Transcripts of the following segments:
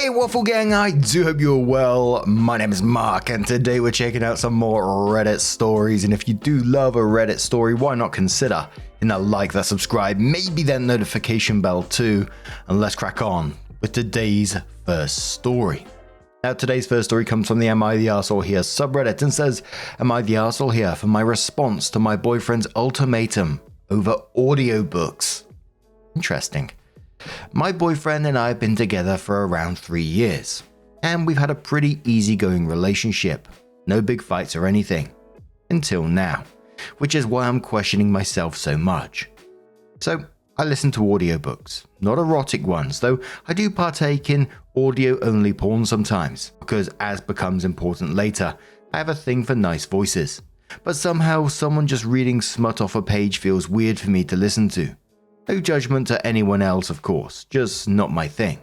Hey Waffle Gang, I do hope you're well. My name is Mark and today we're checking out some more Reddit stories, and if you do love a Reddit story, why not consider hitting that like, that subscribe, maybe that notification bell too, and let's crack on with today's first story. Now today's first story comes from the Am I the Arsehole Here subreddit and says, am I the arsehole here for my response to my boyfriend's ultimatum over audiobooks? Interesting. My boyfriend and I have been together for around 3 years, and we've had a pretty easygoing relationship. No big fights or anything. Until now, which is why I'm questioning myself so much. So, I listen to audiobooks, not erotic ones, though I do partake in audio-only porn sometimes, because as becomes important later, I have a thing for nice voices. But somehow, someone just reading smut off a page feels weird for me to listen to. No judgment to anyone else, of course, just not my thing.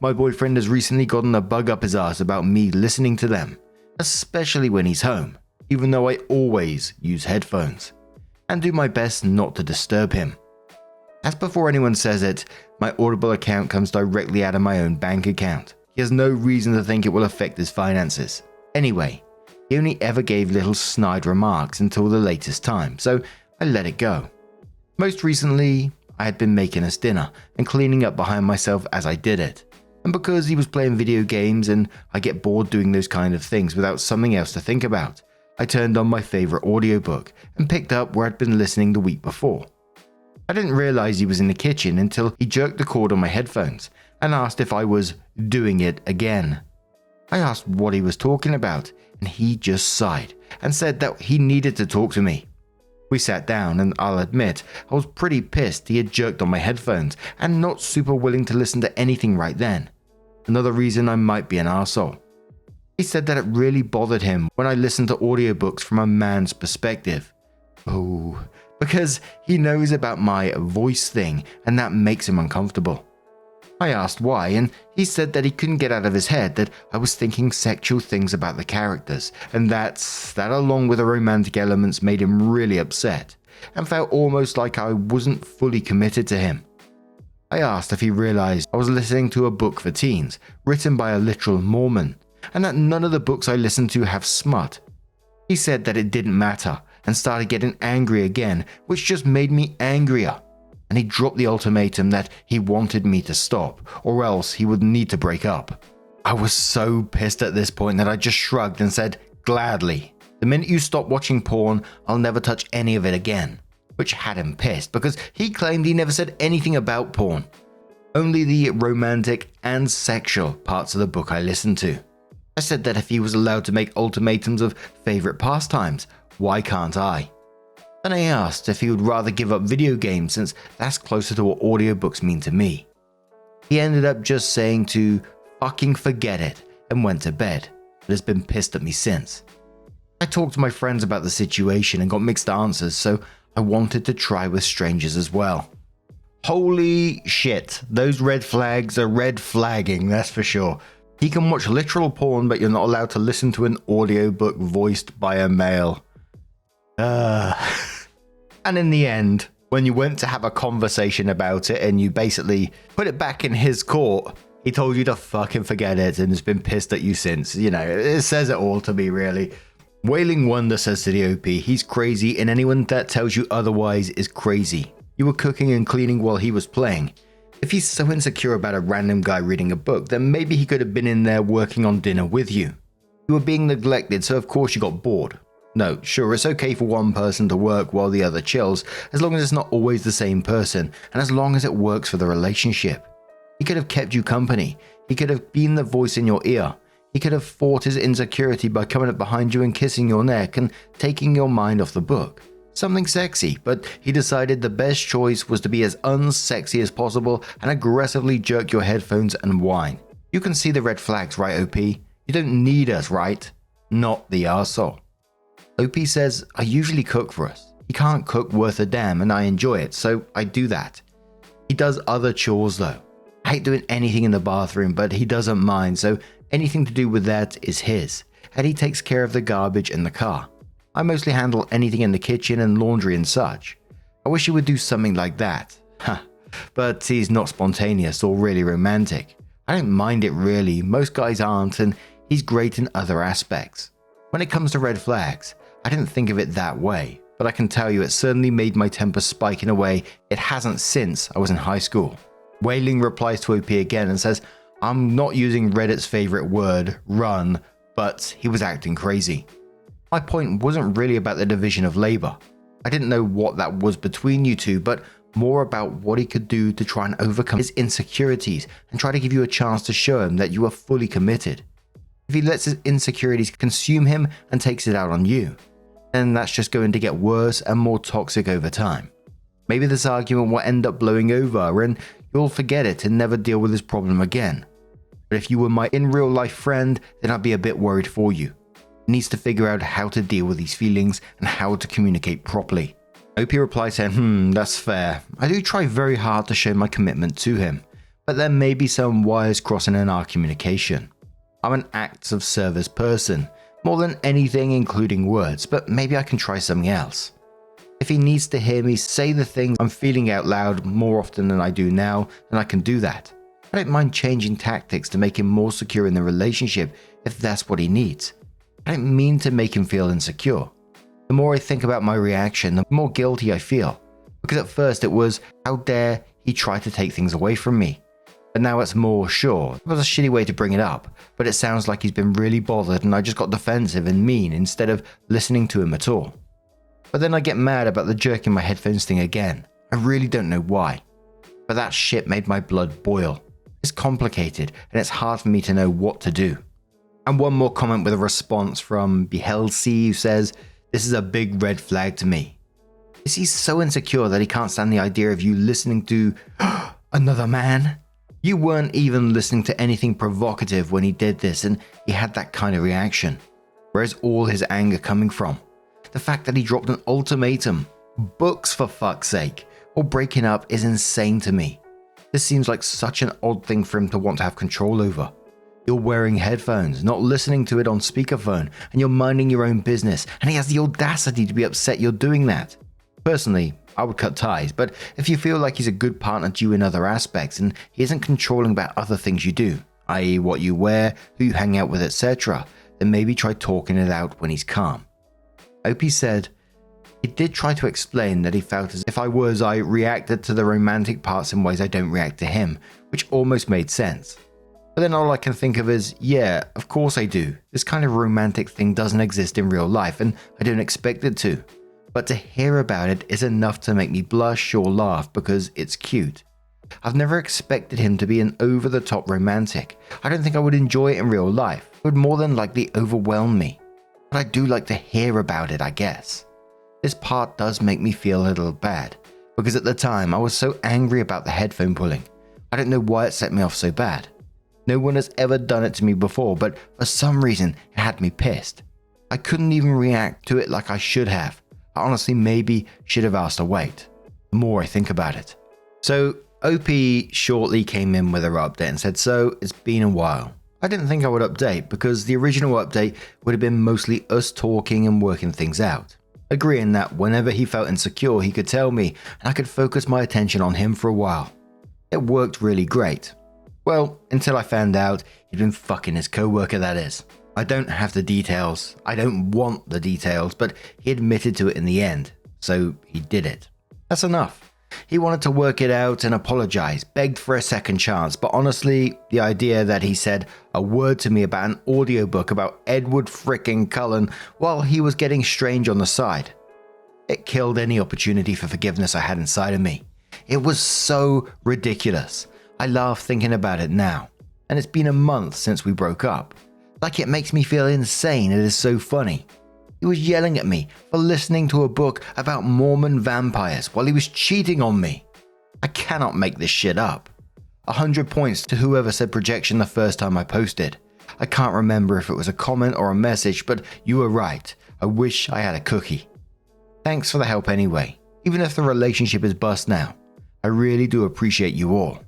My boyfriend has recently gotten a bug up his ass about me listening to them, especially when he's home, even though I always use headphones, and do my best not to disturb him. As before anyone says it, my Audible account comes directly out of my own bank account. He has no reason to think it will affect his finances. Anyway, he only ever gave little snide remarks until the latest time, so I let it go. Most recently, I had been making us dinner and cleaning up behind myself as I did it. And because he was playing video games and I get bored doing those kind of things without something else to think about, I turned on my favorite audiobook and picked up where I'd been listening the week before. I didn't realize he was in the kitchen until he jerked the cord on my headphones and asked if I was doing it again. I asked what he was talking about, and he just sighed and said that he needed to talk to me. We sat down, and I'll admit, I was pretty pissed he had jerked on my headphones and not super willing to listen to anything right then. Another reason I might be an arsehole. He said that it really bothered him when I listened to audiobooks from a man's perspective. Oh, because he knows about my voice thing and that makes him uncomfortable. I asked why, and he said that he couldn't get out of his head that I was thinking sexual things about the characters, and that along with the romantic elements made him really upset, and felt almost like I wasn't fully committed to him. I asked if he realized I was listening to a book for teens, written by a literal Mormon, and that none of the books I listened to have smut. He said that it didn't matter, and started getting angry again, which just made me angrier. And he dropped the ultimatum that he wanted me to stop, or else he would need to break up. I was so pissed at this point that I just shrugged and said, gladly. The minute you stop watching porn, I'll never touch any of it again. Which had him pissed, because he claimed he never said anything about porn. Only the romantic and sexual parts of the book I listened to. I said that if he was allowed to make ultimatums of favorite pastimes, why can't I? Then I asked if he would rather give up video games since that's closer to what audiobooks mean to me. He ended up just saying to fucking forget it and went to bed, but has been pissed at me since. I talked to my friends about the situation and got mixed answers, so I wanted to try with strangers as well. Holy shit, those red flags are red flagging, that's for sure. He can watch literal porn, but you're not allowed to listen to an audiobook voiced by a male. And in the end, when you went to have a conversation about it and you basically put it back in his court, he told you to fucking forget it and has been pissed at you since. You know, it says it all to me, really. Wailing Wonder says to the OP, he's crazy and anyone that tells you otherwise is crazy. You were cooking and cleaning while he was playing. If he's so insecure about a random guy reading a book, then maybe he could have been in there working on dinner with you. You were being neglected, so of course you got bored. No, sure, it's okay for one person to work while the other chills, as long as it's not always the same person, and as long as it works for the relationship. He could have kept you company. He could have been the voice in your ear. He could have fought his insecurity by coming up behind you and kissing your neck and taking your mind off the book. Something sexy, but he decided the best choice was to be as unsexy as possible and aggressively jerk your headphones and whine. You can see the red flags, right, OP? You don't need us, right? Not the arsehole. OP says, I usually cook for us. He can't cook worth a damn and I enjoy it, so I do that. He does other chores though. I hate doing anything in the bathroom, but he doesn't mind, so anything to do with that is his. And he takes care of the garbage in the car. I mostly handle anything in the kitchen and laundry and such. I wish he would do something like that. But he's not spontaneous or really romantic. I I don't mind it really, most guys aren't, and he's great in other aspects. When it comes to red flags, I didn't think of it that way, but I can tell you it certainly made my temper spike in a way it hasn't since I was in high school. Wailing replies to OP again and says, I'm not using Reddit's favorite word, run, but he was acting crazy. My point wasn't really about the division of labor. I didn't know what that was between you two, but more about what he could do to try and overcome his insecurities and try to give you a chance to show him that you are fully committed. If he lets his insecurities consume him and takes it out on you, then that's just going to get worse and more toxic over time. Maybe this argument will end up blowing over and you'll forget it and never deal with this problem again. But if you were my in real life friend, then I'd be a bit worried for you. He needs to figure out how to deal with these feelings and how to communicate properly. OP replies saying, that's fair. I do try very hard to show my commitment to him, but there may be some wires crossing in our communication. I'm an acts of service person, more than anything including words, but maybe I can try something else. If he needs to hear me say the things I'm feeling out loud more often than I do now, then I can do that. I don't mind changing tactics to make him more secure in the relationship if that's what he needs. I don't mean to make him feel insecure. The more I think about my reaction, the more guilty I feel. Because at first it was, how dare he try to take things away from me? But now it's more, sure, it was a shitty way to bring it up, but it sounds like he's been really bothered and I just got defensive and mean instead of listening to him at all. But then I get mad about the jerking my headphones thing again. I really don't know why. But that shit made my blood boil. It's complicated and it's hard for me to know what to do. And one more comment with a response from Beheld C, who says, this is a big red flag to me. Is he so insecure that he can't stand the idea of you listening to another man? You weren't even listening to anything provocative when he did this and he had that kind of reaction. Where's all his anger coming from? The fact that he dropped an ultimatum, books for fuck's sake, or breaking up is insane to me. This seems like such an odd thing for him to want to have control over. You're wearing headphones, not listening to it on speakerphone, and you're minding your own business, and he has the audacity to be upset you're doing that. Personally, I would cut ties, but if you feel like he's a good partner to you in other aspects and he isn't controlling about other things you do, i.e. what you wear, who you hang out with, etc., then maybe try talking it out when he's calm. OP said, he did try to explain that he felt as if I reacted to the romantic parts in ways I don't react to him, which almost made sense. But then all I can think of is, yeah, of course I do. This kind of romantic thing doesn't exist in real life and I don't expect it to. But to hear about it is enough to make me blush or laugh because it's cute. I've never expected him to be an over-the-top romantic. I don't think I would enjoy it in real life. It would more than likely overwhelm me. But I do like to hear about it, I guess. This part does make me feel a little bad, because at the time I was so angry about the headphone pulling. I don't know why it set me off so bad. No one has ever done it to me before, but for some reason it had me pissed. I couldn't even react to it like I should have. I honestly maybe should have asked to wait, the more I think about it. So OP shortly came in with her update and said, so it's been a while. I didn't think I would update because the original update would have been mostly us talking and working things out. Agreeing that whenever he felt insecure he could tell me and I could focus my attention on him for a while. It worked really great. Well, until I found out he'd been fucking his co-worker, that is. I don't have the details, I don't want the details, but he admitted to it in the end, so he did it. That's enough. He wanted to work it out and apologize, begged for a second chance, but honestly, the idea that he said a word to me about an audiobook about Edward frickin' Cullen while he was getting strange on the side, it killed any opportunity for forgiveness I had inside of me. It was so ridiculous. I laugh thinking about it now, and it's been a month since we broke up. Like it makes me feel insane, it is so funny. He was yelling at me for listening to a book about Mormon vampires while he was cheating on me. I cannot make this shit up. 100 points to whoever said projection the first time I posted. I can't remember if it was a comment or a message, but you were right. I wish I had a cookie. Thanks for the help anyway, even if the relationship is bust now. I really do appreciate you all.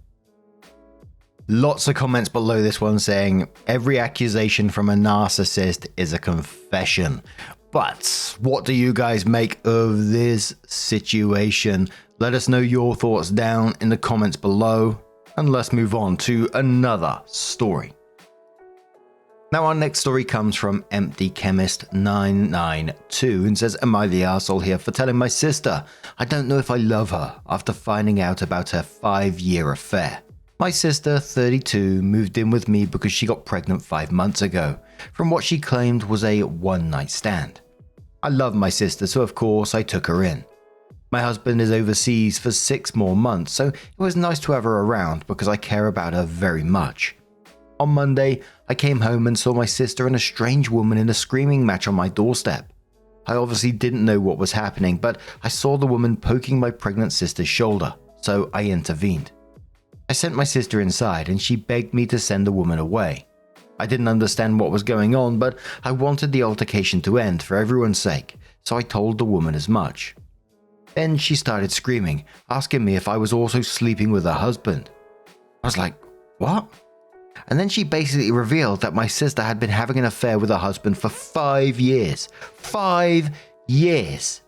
Lots of comments below this one saying, every accusation from a narcissist is a confession. But what do you guys make of this situation? Let us know your thoughts down in the comments below. And let's move on to another story. Now our next story comes from Empty Chemist 992 and says, am I the arsehole here for telling my sister I don't know if I love her after finding out about her 5-year affair? My sister, 32, moved in with me because she got pregnant 5 months ago from what she claimed was a one-night stand. I love my sister, so of course I took her in. My husband is overseas for 6 more months, so it was nice to have her around because I care about her very much. On Monday, I came home and saw my sister and a strange woman in a screaming match on my doorstep. I obviously didn't know what was happening, but I saw the woman poking my pregnant sister's shoulder, so I intervened. I sent my sister inside and she begged me to send the woman away. I didn't understand what was going on, but I wanted the altercation to end for everyone's sake, so I told the woman as much. Then she started screaming, asking me if I was also sleeping with her husband. I was like, what? And then she basically revealed that my sister had been having an affair with her husband for 5 years. 5 years!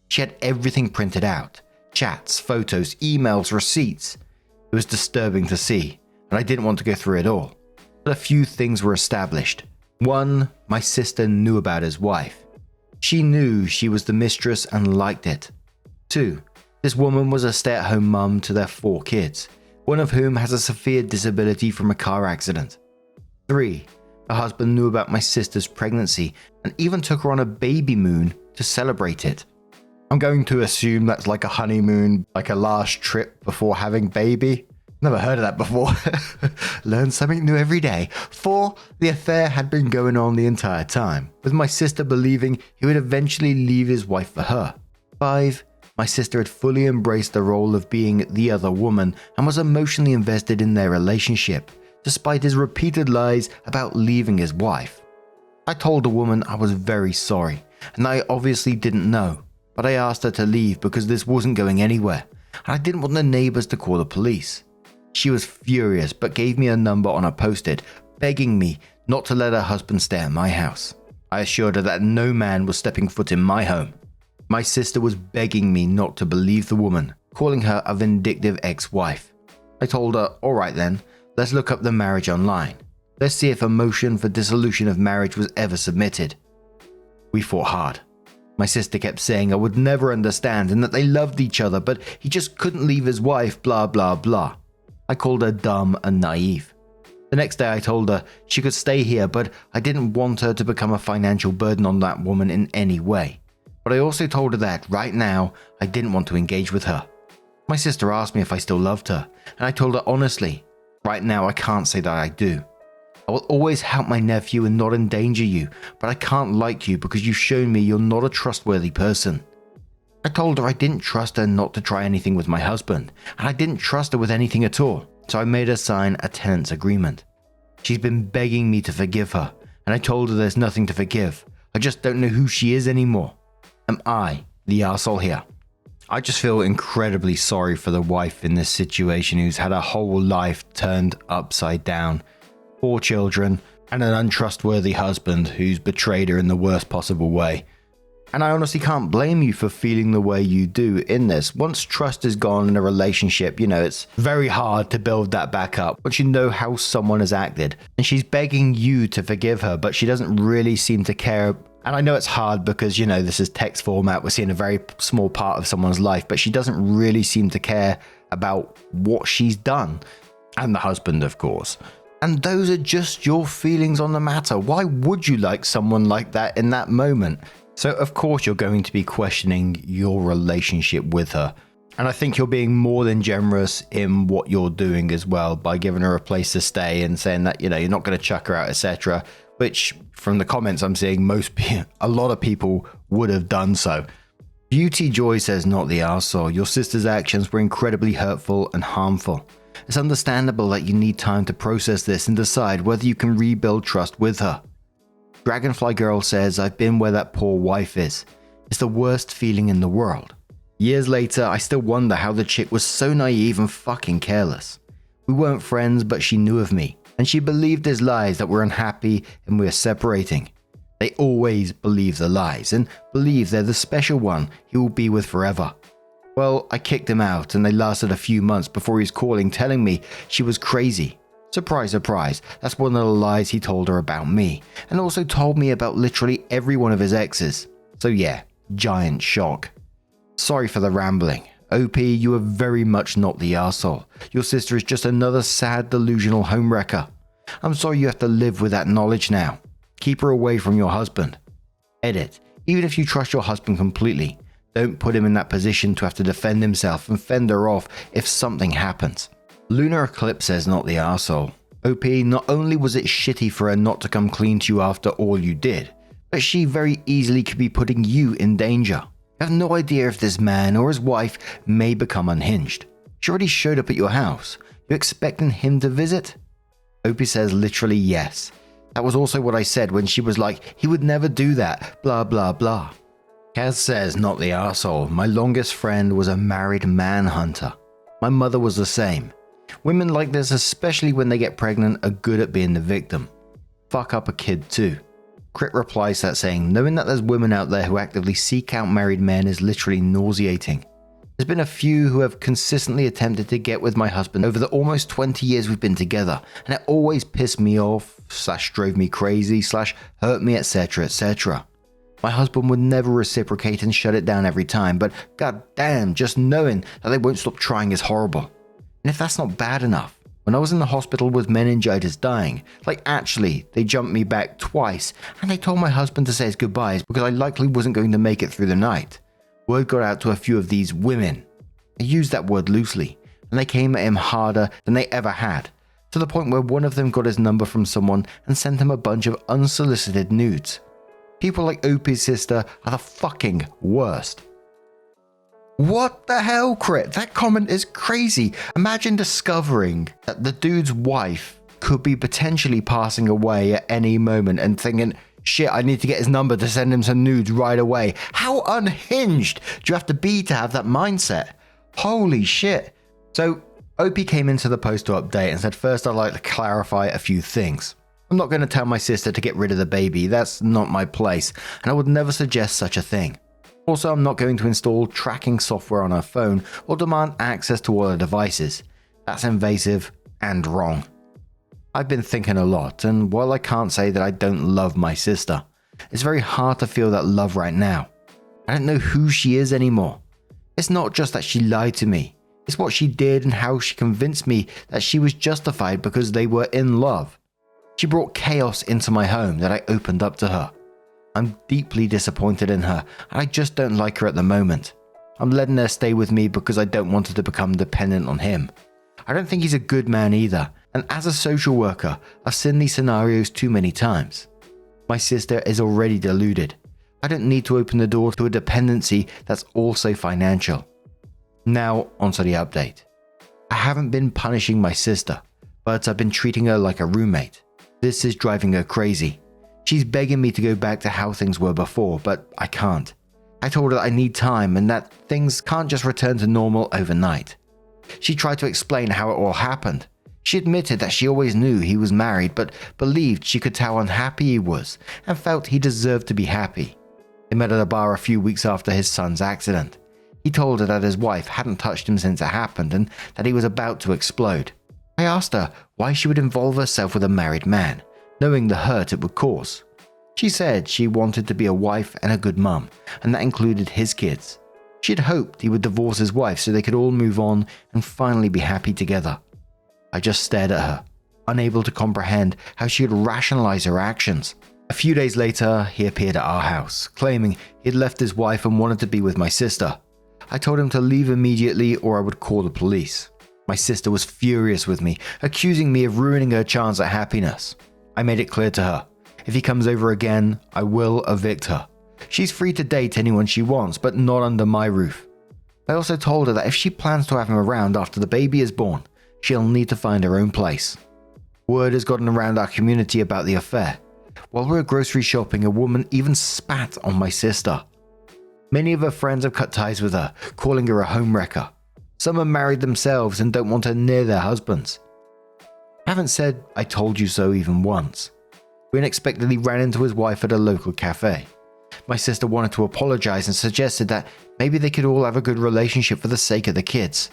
She had everything printed out. Chats, photos, emails, receipts. It was disturbing to see, and I didn't want to go through it all. But a few things were established. 1, my sister knew about his wife. She knew she was the mistress and liked it. 2, this woman was a stay-at-home mum to their 4 kids, one of whom has a severe disability from a car accident. 3, her husband knew about my sister's pregnancy and even took her on a baby moon to celebrate it. I'm going to assume that's like a honeymoon, like a last trip before having baby. Never heard of that before. Learn something new every day. 4, the affair had been going on the entire time, with my sister believing he would eventually leave his wife for her. 5, my sister had fully embraced the role of being the other woman and was emotionally invested in their relationship, despite his repeated lies about leaving his wife. I told the woman I was very sorry, and I obviously didn't know, but I asked her to leave because this wasn't going anywhere, and I didn't want the neighbors to call the police. She was furious but gave me a number on a post-it, begging me not to let her husband stay at my house. I assured her that no man was stepping foot in my home. My sister was begging me not to believe the woman, calling her a vindictive ex-wife. I told her, alright then, let's look up the marriage online. Let's see if a motion for dissolution of marriage was ever submitted. We fought hard. My sister kept saying I would never understand and that they loved each other, but he just couldn't leave his wife, blah blah blah. I called her dumb and naive. The next day I told her she could stay here, but I didn't want her to become a financial burden on that woman in any way. But I also told her that, right now, I didn't want to engage with her. My sister asked me if I still loved her, and I told her honestly, right now I can't say that I do. I will always help my nephew and not endanger you, but I can't like you because you've shown me you're not a trustworthy person. I told her I didn't trust her not to try anything with my husband, and I didn't trust her with anything at all, so I made her sign a tenant's agreement. She's been begging me to forgive her, and I told her there's nothing to forgive. I just don't know who she is anymore. Am I the arsehole here? I just feel incredibly sorry for the wife in this situation who's had her whole life turned upside down. 4 children and an untrustworthy husband who's betrayed her in the worst possible way. And I honestly can't blame you for feeling the way you do in this. Once trust is gone in a relationship, it's very hard to build that back up once you know how someone has acted. And she's begging you to forgive her, but she doesn't really seem to care. And I know it's hard because, this is text format. We're seeing a very small part of someone's life, but she doesn't really seem to care about what she's done. And the husband, of course. And those are just your feelings on the matter. Why would you like someone like that in that moment? So, of course, you're going to be questioning your relationship with her. And I think you're being more than generous in what you're doing as well by giving her a place to stay and saying that, you're not going to chuck her out, etc. Which, from the comments I'm seeing, a lot of people would have done so. Beauty Joy says, not the arsehole. Your sister's actions were incredibly hurtful and harmful. It's understandable that you need time to process this and decide whether you can rebuild trust with her. Dragonfly Girl says, I've been where that poor wife is. It's the worst feeling in the world. Years later, I still wonder how the chick was so naive and fucking careless. We weren't friends, but she knew of me, and she believed his lies that we're unhappy and we're separating. They always believe the lies and believe they're the special one he will be with forever. Well, I kicked him out and they lasted a few months before he was calling telling me she was crazy. Surprise, surprise, that's one of the lies he told her about me, and also told me about literally every one of his exes. So yeah, giant shock. Sorry for the rambling. OP, you are very much not the arsehole. Your sister is just another sad, delusional homewrecker. I'm sorry you have to live with that knowledge now. Keep her away from your husband. Edit. Even if you trust your husband completely, don't put him in that position to have to defend himself and fend her off if something happens. Lunar Eclipse says not the arsehole. OP, not only was it shitty for her not to come clean to you after all you did, but she very easily could be putting you in danger. You have no idea if this man or his wife may become unhinged. She already showed up at your house. You expecting him to visit? OP says literally yes. That was also what I said when she was like, he would never do that, blah blah blah. Kaz says not the arsehole. My longest friend was a married manhunter. My mother was the same. Women like this, especially when they get pregnant, are good at being the victim. Fuck up a kid too. Crit replies that saying, knowing that there's women out there who actively seek out married men is literally nauseating. There's been a few who have consistently attempted to get with my husband over the almost 20 years we've been together, and it always pissed me off, / drove me crazy, / hurt me, etc, etc. My husband would never reciprocate and shut it down every time, but god damn, just knowing that they won't stop trying is horrible. And if that's not bad enough, when I was in the hospital with meningitis dying, like actually, they jumped me back twice and they told my husband to say his goodbyes because I likely wasn't going to make it through the night. Word got out to a few of these women. I used that word loosely, and they came at him harder than they ever had, to the point where one of them got his number from someone and sent him a bunch of unsolicited nudes. People like OP's sister are the fucking worst. What the hell, Crit? That comment is crazy. Imagine discovering that the dude's wife could be potentially passing away at any moment and thinking, shit, I need to get his number to send him some nudes right away. How unhinged do you have to be to have that mindset? Holy shit. So OP came into the post to update and said, first I'd like to clarify a few things. I'm not going to tell my sister to get rid of the baby. That's not my place, and I would never suggest such a thing. Also, I'm not going to install tracking software on her phone or demand access to all her devices. That's invasive and wrong. I've been thinking a lot, and while I can't say that I don't love my sister, it's very hard to feel that love right now. I don't know who she is anymore. It's not just that she lied to me. It's what she did and how she convinced me that she was justified because they were in love. She brought chaos into my home that I opened up to her. I'm deeply disappointed in her, and I just don't like her at the moment. I'm letting her stay with me because I don't want her to become dependent on him. I don't think he's a good man either, and as a social worker, I've seen these scenarios too many times. My sister is already deluded. I don't need to open the door to a dependency that's also financial. Now, onto the update. I haven't been punishing my sister, but I've been treating her like a roommate. This is driving her crazy. She's begging me to go back to how things were before, but I can't. I told her that I need time and that things can't just return to normal overnight. She tried to explain how it all happened. She admitted that she always knew he was married, but believed she could tell how unhappy he was and felt he deserved to be happy. They met at a bar a few weeks after his son's accident. He told her that his wife hadn't touched him since it happened and that he was about to explode. I asked her why she would involve herself with a married man, knowing the hurt it would cause. She said she wanted to be a wife and a good mum, and that included his kids. She had hoped he would divorce his wife so they could all move on and finally be happy together. I just stared at her, unable to comprehend how she would rationalize her actions. A few days later, he appeared at our house, claiming he had left his wife and wanted to be with my sister. I told him to leave immediately or I would call the police. My sister was furious with me, accusing me of ruining her chance at happiness. I made it clear to her, if he comes over again, I will evict her. She's free to date anyone she wants, but not under my roof. I also told her that if she plans to have him around after the baby is born, she'll need to find her own place. Word has gotten around our community about the affair. While we were grocery shopping, a woman even spat on my sister. Many of her friends have cut ties with her, calling her a homewrecker. Some are married themselves and don't want her near their husbands. I haven't said I told you so even once. We unexpectedly ran into his wife at a local cafe. My sister wanted to apologize and suggested that maybe they could all have a good relationship for the sake of the kids.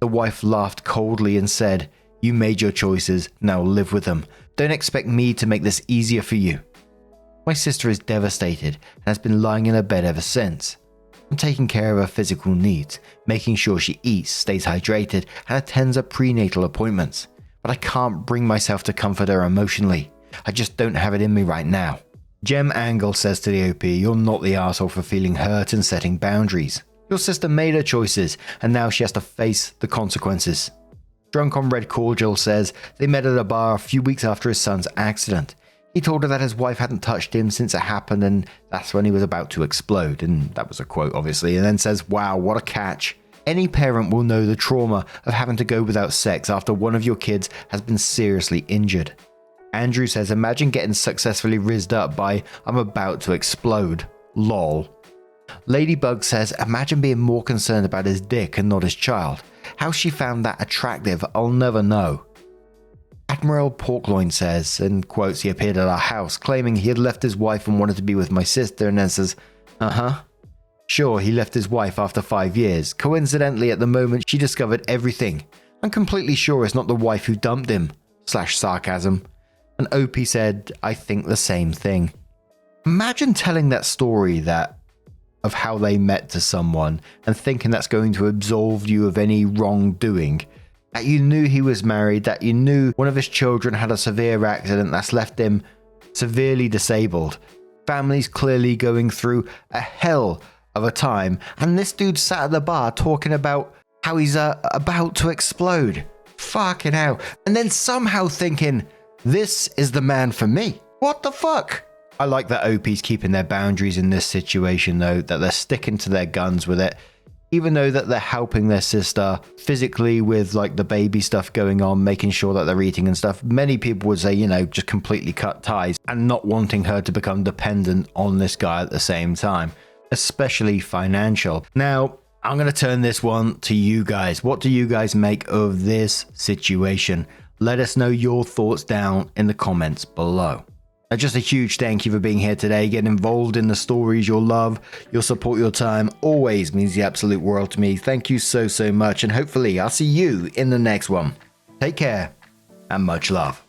The wife laughed coldly and said, "You made your choices, now live with them. Don't expect me to make this easier for you." My sister is devastated and has been lying in her bed ever since. I'm taking care of her physical needs, making sure she eats, stays hydrated, and attends her prenatal appointments. But I can't bring myself to comfort her emotionally. I just don't have it in me right now. Jem Angle says to the OP, "You're not the asshole for feeling hurt and setting boundaries. Your sister made her choices, and now she has to face the consequences." Drunk on Red Cordial says they met at a bar a few weeks after his son's accident. He told her that his wife hadn't touched him since it happened, and that's when he was about to explode. And that was a quote, obviously. And then says, "Wow, what a catch. Any parent will know the trauma of having to go without sex after one of your kids has been seriously injured." Andrew says, "Imagine getting successfully rizzed up by 'I'm about to explode.' Lol." Ladybug says, "Imagine being more concerned about his dick and not his child. How she found that attractive, I'll never know." Admiral Porkloin says, and quotes, "He appeared at our house claiming he had left his wife and wanted to be with my sister," and then says, "Sure, he left his wife after 5 years. Coincidentally, at the moment she discovered everything. I'm completely sure it's not the wife who dumped him." /sarcasm. And OP said, "I think the same thing." Imagine telling that story of how they met to someone and thinking that's going to absolve you of any wrongdoing. That you knew he was married, that you knew one of his children had a severe accident that's left him severely disabled. Families clearly going through a hell of a time, and this dude sat at the bar talking about how he's about to explode. Fucking hell. And then somehow thinking, this is the man for me. What the fuck? I like that OP's keeping their boundaries in this situation though, that they're sticking to their guns with it. Even though that they're helping their sister physically with like the baby stuff going on, making sure that they're eating and stuff, many people would say, just completely cut ties and not wanting her to become dependent on this guy at the same time, especially financial. Now, I'm going to turn this one to you guys. What do you guys make of this situation? Let us know your thoughts down in the comments below. Just a huge thank you for being here today, getting involved in the stories. Your love, your support, your time always means the absolute world to me. Thank you so much, and hopefully I'll see you in the next one. Take care and much love.